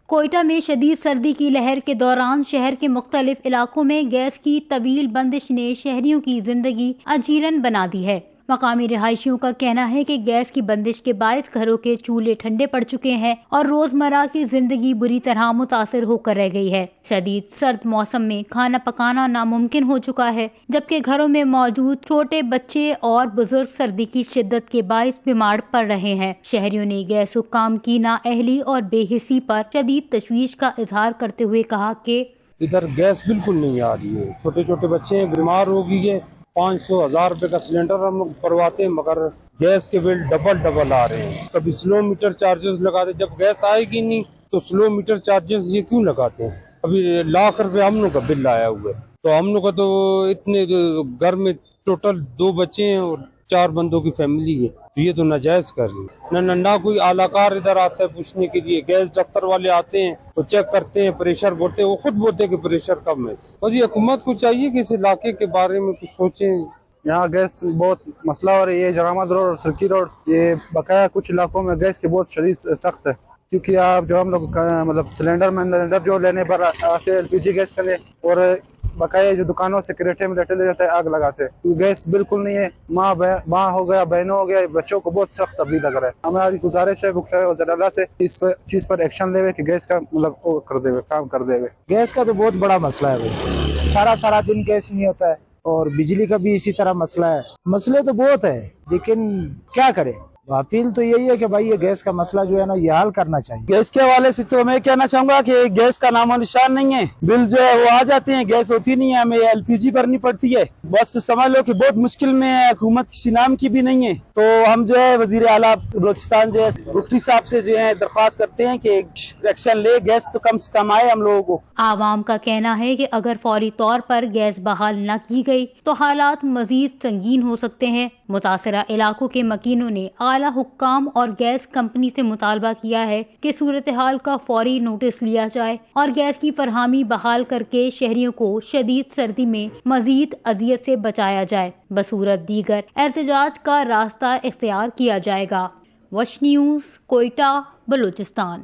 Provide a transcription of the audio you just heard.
کوئٹہ میں شدید سردی کی لہر کے دوران شہر کے مختلف علاقوں میں گیس کی طویل بندش نے شہریوں کی زندگی اجیرن بنا دی ہے۔ مقامی رہائشیوں کا کہنا ہے کہ گیس کی بندش کے باعث گھروں کے چولہے ٹھنڈے پڑ چکے ہیں اور روزمرہ کی زندگی بری طرح متاثر ہو کر رہ گئی ہے۔ شدید سرد موسم میں کھانا پکانا ناممکن ہو چکا ہے، جبکہ گھروں میں موجود چھوٹے بچے اور بزرگ سردی کی شدت کے باعث بیمار پڑ رہے ہیں۔ شہریوں نے گیس حکام کی نااہلی اور بے حسی پر شدید تشویش کا اظہار کرتے ہوئے کہا کہ ادھر گیس بالکل نہیں آ رہی ہے، چھوٹے چھوٹے بچے ہیں، بیمار ہو گئی ہے۔ 500-1000 روپے کا سلنڈر ہم لوگ بھرواتے ہیں، مگر گیس کے بل ڈبل آ رہے ہیں۔ کبھی سلو میٹر چارجز لگاتے، جب گیس آئے گی نہیں تو سلو میٹر چارجز یہ کیوں لگاتے ہیں؟ ابھی ₹1,00,000 ہم لوگ کا بل آیا ہوا ہے، تو ہم لوگ کا تو اتنے گھر میں ٹوٹل 2 بچے ہیں اور 4 بندوں کی فیملی ہے، تو یہ تو ناجائز کر رہی ہے۔ نہ کوئی اعلی کار ادھر آتا ہے پوچھنے کے لیے، گیس دفتر والے آتے ہیں، وہ چیک کرتے ہیں، پریشر بولتے ہیں، وہ خود بولتے ہیں کہ پریشر کم ہے۔ اور یہ حکومت کو چاہیے کہ اس علاقے کے بارے میں کچھ سوچیں۔ یہاں گیس بہت مسئلہ ہو رہی ہے، جرامت روڈ اور سرکی روڈ، یہ بقایا کچھ علاقوں میں گیس کی بہت شدید سخت ہے، کیونکہ آپ جو ہم لوگ مطلب سلنڈر جو لینے پر آتے ہیں LPG گیس کے لیے، اور بقایا جو دکانوں سے کریٹے میں لے جاتے ہیں، آگ لگاتے ہیں۔ گیس بالکل نہیں ہے، ماں ہو گیا، بہنوں ہو گیا، بچوں کو بہت سخت تبدیل لگ رہا ہے۔ ہماری گزارش ہے وزیر اعلیٰ سے اس چیز پر ایکشن لے کہ گیس کا مطلب کام کر دے۔ گیس کا تو بہت بڑا مسئلہ ہے بھائی، سارا دن گیس نہیں ہوتا ہے، اور بجلی کا بھی اسی طرح مسئلہ ہے۔ مسئلے تو بہت ہے، لیکن کیا کریں؟ اپیل تو یہی ہے کہ بھائی یہ گیس کا مسئلہ جو ہے نا یہ حل کرنا چاہیے۔ گیس کے حوالے سے تو میں کہنا چاہوں گا کہ گیس کا نام و نشان نہیں ہے، بل جو ہے وہ آ جاتے ہیں، گیس ہوتی نہیں ہے، ہمیں LPG بھرنی پڑتی ہے۔ بس سمجھ لو کہ بہت مشکل میں ہے، حکومت کسی نام کی بھی نہیں ہے۔ تو ہم جو ہے وزیر اعلیٰ بلوچستان جو ہے مفتی صاحب سے جو ہے درخواست کرتے ہیں کہ ایکشن لے، گیس تو کم سے کم آئے ہم لوگوں کو۔ عوام کا کہنا ہے کہ اگر فوری طور پر گیس بحال نہ کی گئی تو حالات مزید سنگین ہو سکتے ہیں۔ متاثرہ علاقوں کے مکینوں نے اعلیٰ حکام اور گیس کمپنی سے مطالبہ کیا ہے کہ صورتحال کا فوری نوٹس لیا جائے اور گیس کی فراہمی بحال کر کے شہریوں کو شدید سردی میں مزید اذیت سے بچایا جائے، بصورت دیگر احتجاج کا راستہ اختیار کیا جائے گا۔ وش نیوز، کوئٹہ، بلوچستان۔